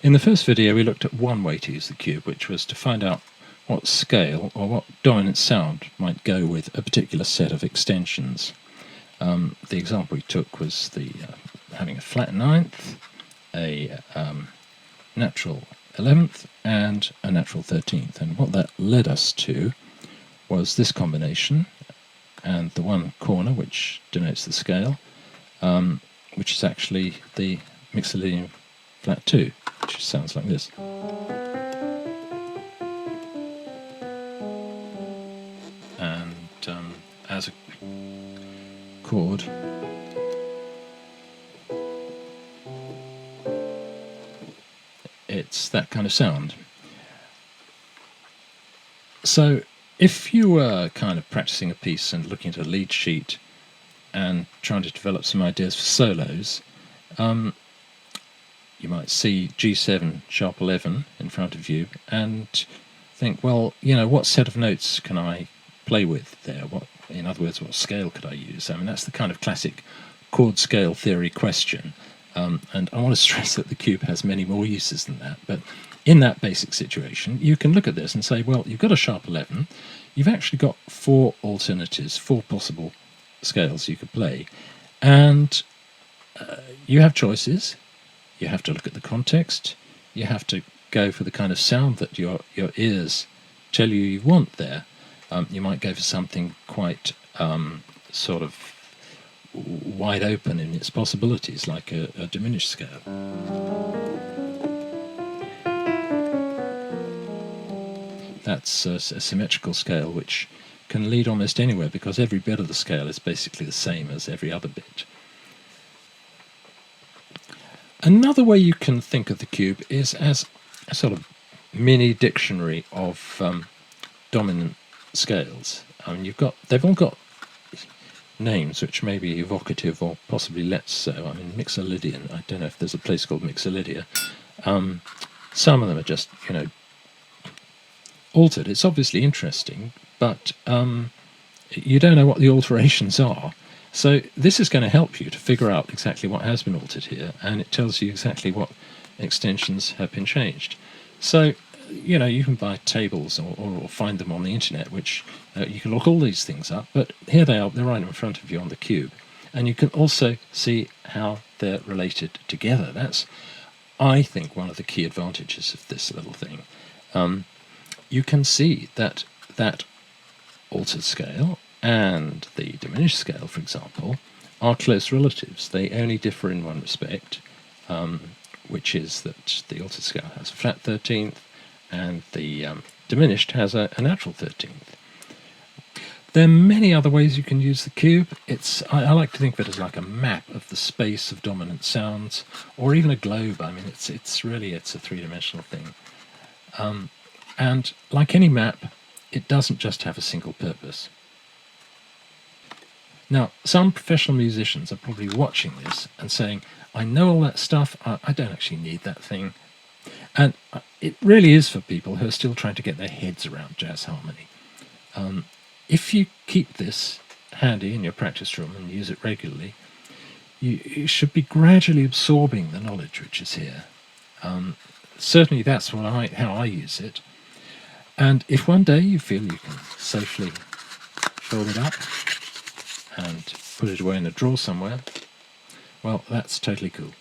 In the first video we looked at one way to use the cube, which was to find out what scale or what dominant sound might go with a particular set of extensions. The example we took was having a flat ninth, a natural 11th and a natural 13th, and what that led us to was this combination and the one corner which denotes the scale, which is actually the Mixolydian flat 2, which sounds like this. And as a chord, it's that kind of sound. So if you were kind of practicing a piece and looking at a lead sheet and trying to develop some ideas for solos, you might see G7 sharp 11 in front of you and think, well, you know, what set of notes can I play with there? In other words, what scale could I use? I mean, that's the kind of classic chord scale theory question. And I want to stress that the cube has many more uses than that, but in that basic situation you can look at this and say, well, you've got a sharp 11, you've actually got four alternatives, four possible scales you could play, and you have choices. You have to look at the context, you have to go for the kind of sound that your ears tell you want there. You might go for something quite sort of wide open in its possibilities, like a diminished scale. That's a symmetrical scale which can lead almost anywhere, because every bit of the scale is basically the same as every other bit. Another way you can think of the cube is as a sort of mini dictionary of dominant scales. I mean, they've all got names which may be evocative or possibly less so. I mean, Mixolydian, I don't know if there's a place called Mixolydia. Some of them are just, you know, altered. It's obviously interesting, but you don't know what the alterations are. So this is going to help you to figure out exactly what has been altered here, and it tells you exactly what extensions have been changed. So, you know, you can buy tables or find them on the internet, which you can look all these things up, but here they are, they're right in front of you on the cube. And you can also see how they're related together. That's, I think, one of the key advantages of this little thing. You can see that that altered scale and the diminished scale, for example, are close relatives. They only differ in one respect, which is that the altered scale has a flat 13th and the diminished has a natural 13th. There are many other ways you can use the cube. I like to think of it as like a map of the space of dominant sounds, or even a globe. I mean, it's a three-dimensional thing. And like any map, it doesn't just have a single purpose. Now, some professional musicians are probably watching this and saying, I know all that stuff, I don't actually need that thing. And it really is for people who are still trying to get their heads around jazz harmony. If you keep this handy in your practice room and use it regularly, you should be gradually absorbing the knowledge which is here. Certainly that's how I use it. And if one day you feel you can safely fold it up and put it away in a drawer somewhere, well, that's totally cool.